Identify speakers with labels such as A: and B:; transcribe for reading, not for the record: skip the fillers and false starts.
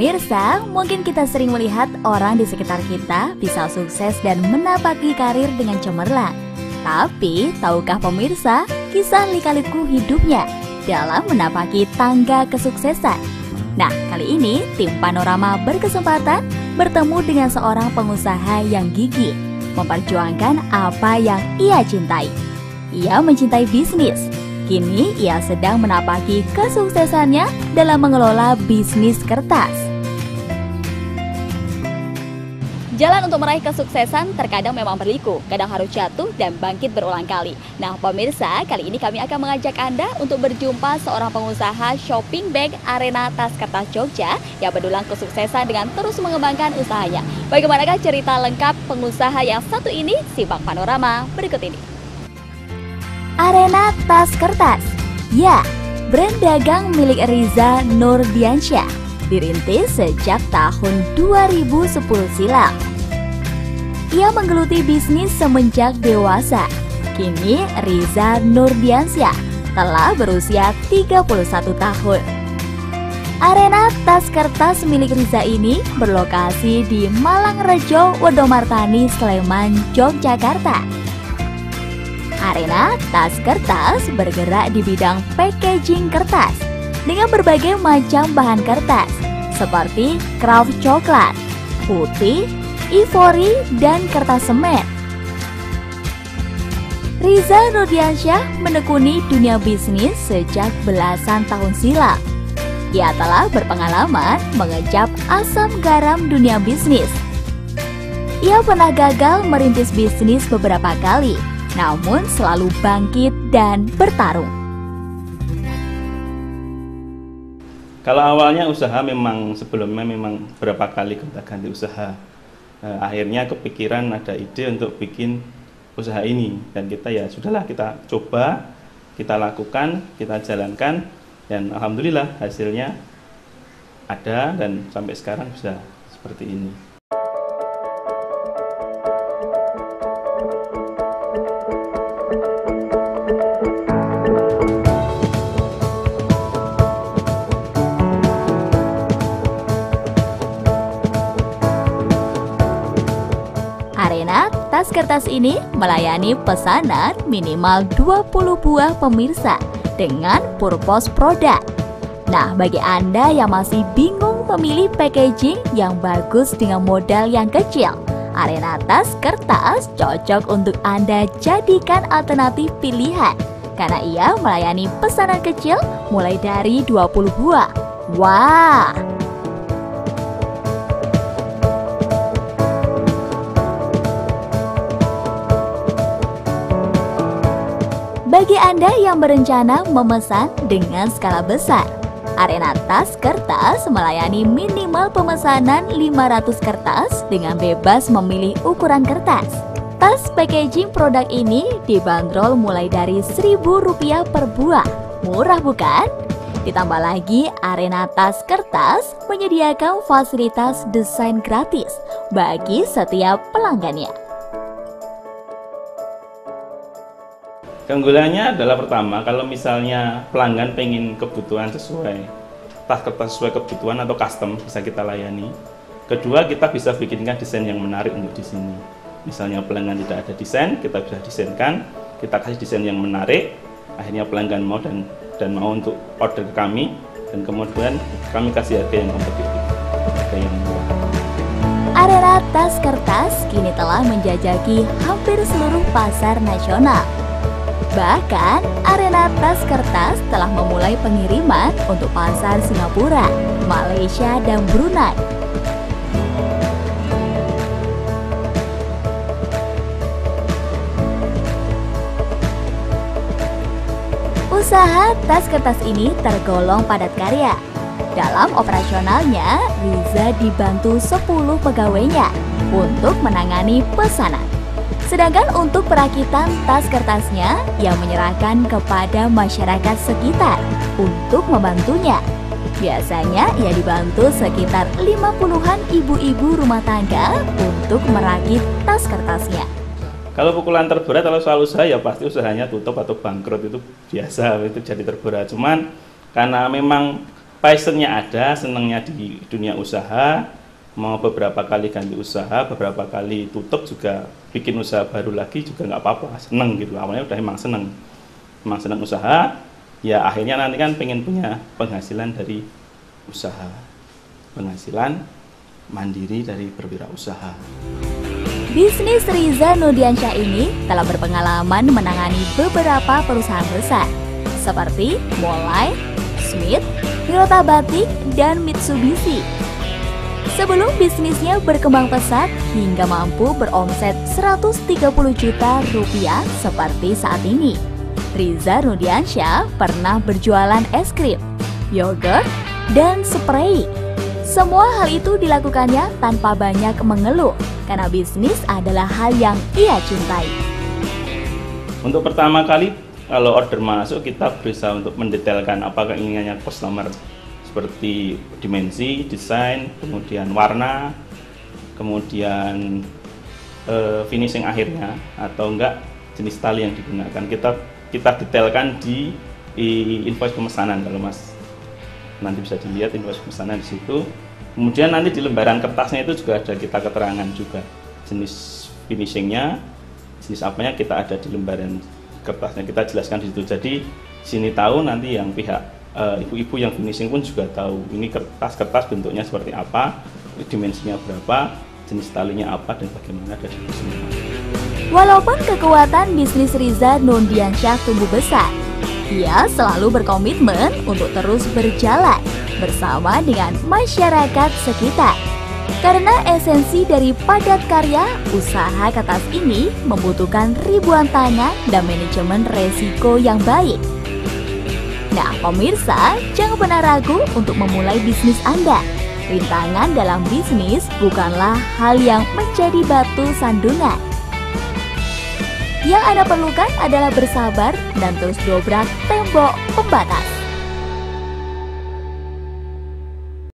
A: Pemirsa, mungkin kita sering melihat orang di sekitar kita bisa sukses dan menapaki karir dengan cemerlang. Tapi, tahukah pemirsa kisah lika-liku hidupnya dalam menapaki tangga kesuksesan? Nah, kali ini tim Panorama berkesempatan bertemu dengan seorang pengusaha yang gigih memperjuangkan apa yang ia cintai. Ia mencintai bisnis. Kini ia sedang menapaki kesuksesannya dalam mengelola bisnis kertas. Jalan untuk meraih kesuksesan terkadang memang berliku, kadang harus jatuh dan bangkit berulang kali. Nah pemirsa, kali ini kami akan mengajak Anda untuk berjumpa seorang pengusaha shopping bag Arena Tas Kertas Jogja yang mendulang kesuksesan dengan terus mengembangkan usahanya. Bagaimanakah cerita lengkap pengusaha yang satu ini? Simak Panorama berikut ini. Arena Tas Kertas. Ya, brand dagang milik Riza Nurdiansyah, dirintis sejak tahun 2010 silam. Ia menggeluti bisnis semenjak dewasa. Kini Riza Nurdiansyah telah berusia 31 tahun. Arena Tas Kertas milik Riza ini berlokasi di Malangrejo, Wonomartani, Sleman, Yogyakarta. Arena Tas Kertas bergerak di bidang packaging kertas dengan berbagai macam bahan kertas seperti kraft coklat, putih, ivory, dan kertas semen. Riza Nurdiansyah menekuni dunia bisnis sejak belasan tahun silam. Ia telah berpengalaman mengecap asam garam dunia bisnis. Ia pernah gagal merintis bisnis beberapa kali, namun selalu bangkit dan bertarung.
B: Kalau awalnya usaha sebelumnya berapa kali gonta-ganti usaha. Akhirnya kepikiran ada ide untuk bikin usaha ini, dan kita sudahlah, kita coba, kita lakukan, kita jalankan, dan alhamdulillah hasilnya ada dan sampai sekarang bisa seperti ini.
A: Arena Tas Kertas ini melayani pesanan minimal 20 buah pemirsa dengan purpose produk. Nah, bagi Anda yang masih bingung memilih packaging yang bagus dengan modal yang kecil, Arena Tas Kertas cocok untuk Anda jadikan alternatif pilihan karena ia melayani pesanan kecil mulai dari 20 buah. Wah! Bagi Anda yang berencana memesan dengan skala besar, Arena Tas Kertas melayani minimal pemesanan 500 kertas dengan bebas memilih ukuran kertas. Tas packaging produk ini dibanderol mulai dari Rp1.000 per buah. Murah bukan? Ditambah lagi, Arena Tas Kertas menyediakan fasilitas desain gratis bagi setiap pelanggannya.
B: Keunggulannya adalah pertama, kalau misalnya pelanggan pengen kebutuhan sesuai, tas kertas sesuai kebutuhan atau custom bisa kita layani. Kedua, kita bisa bikinkan desain yang menarik untuk di sini. Misalnya pelanggan tidak ada desain, kita bisa desainkan, kita kasih desain yang menarik, akhirnya pelanggan mau dan mau untuk order ke kami, dan kemudian kami kasih harga yang kompetitif, harga yang murah.
A: Arena Tas Kertas kini telah menjajaki hampir seluruh pasar nasional. Bahkan, Arena Tas Kertas telah memulai pengiriman untuk pasar Singapura, Malaysia, dan Brunei. Usaha tas kertas ini tergolong padat karya. Dalam operasionalnya, Riza dibantu 10 pegawainya untuk menangani pesanan. Sedangkan untuk perakitan tas kertasnya, ia menyerahkan kepada masyarakat sekitar untuk membantunya. Biasanya ia dibantu sekitar 50-an ibu-ibu rumah tangga untuk merakit tas kertasnya.
B: Kalau pukulan terberat kalau soal usaha ya pasti usahanya tutup atau bangkrut, itu biasa, itu jadi terberat. Cuman karena memang passionnya ada, senangnya di dunia usaha, mau beberapa kali ganti usaha, beberapa kali tutup juga bikin usaha baru lagi juga nggak apa-apa, seneng gitu. Awalnya udah emang seneng usaha, ya akhirnya nanti kan pengen punya penghasilan dari usaha, penghasilan mandiri dari berwirausaha.
A: Bisnis Riza Nurdiansyah ini telah berpengalaman menangani beberapa perusahaan besar seperti Molay, Smith, Hirota Batik, dan Mitsubishi. Sebelum bisnisnya berkembang pesat hingga mampu beromset 130 juta rupiah seperti saat ini, Riza Nurdiansyah pernah berjualan es krim, yogurt, dan spray. Semua hal itu dilakukannya tanpa banyak mengeluh karena bisnis adalah hal yang ia cintai.
B: Untuk pertama kali kalau order masuk, kita bisa untuk mendetailkan apa keinginannya customer, seperti dimensi, desain, kemudian warna, kemudian finishing akhirnya atau enggak jenis tali yang digunakan. Kita detailkan di invoice pemesanan. Kalau Mas nanti bisa dilihat invoice pemesanan di situ. Kemudian nanti di lembaran kertasnya itu juga ada kita keterangan juga jenis finishingnya, jenis apanya kita ada di lembaran kertasnya, kita jelaskan di situ. Jadi sini tahu, nanti yang pihak ibu-ibu yang finishing pun juga tahu ini kertas bentuknya seperti apa, dimensinya berapa, jenis talinya apa, dan bagaimana dari sini.
A: Walaupun kekuatan bisnis Riza Nurdiansyah tumbuh besar, ia selalu berkomitmen untuk terus berjalan bersama dengan masyarakat sekitar. Karena esensi dari padat karya, usaha kertas ini membutuhkan ribuan tangan dan manajemen resiko yang baik. Nah, pemirsa, jangan pernah ragu untuk memulai bisnis Anda. Rintangan dalam bisnis bukanlah hal yang menjadi batu sandungan. Yang Anda perlukan adalah bersabar dan terus dobrak tembok pembatas.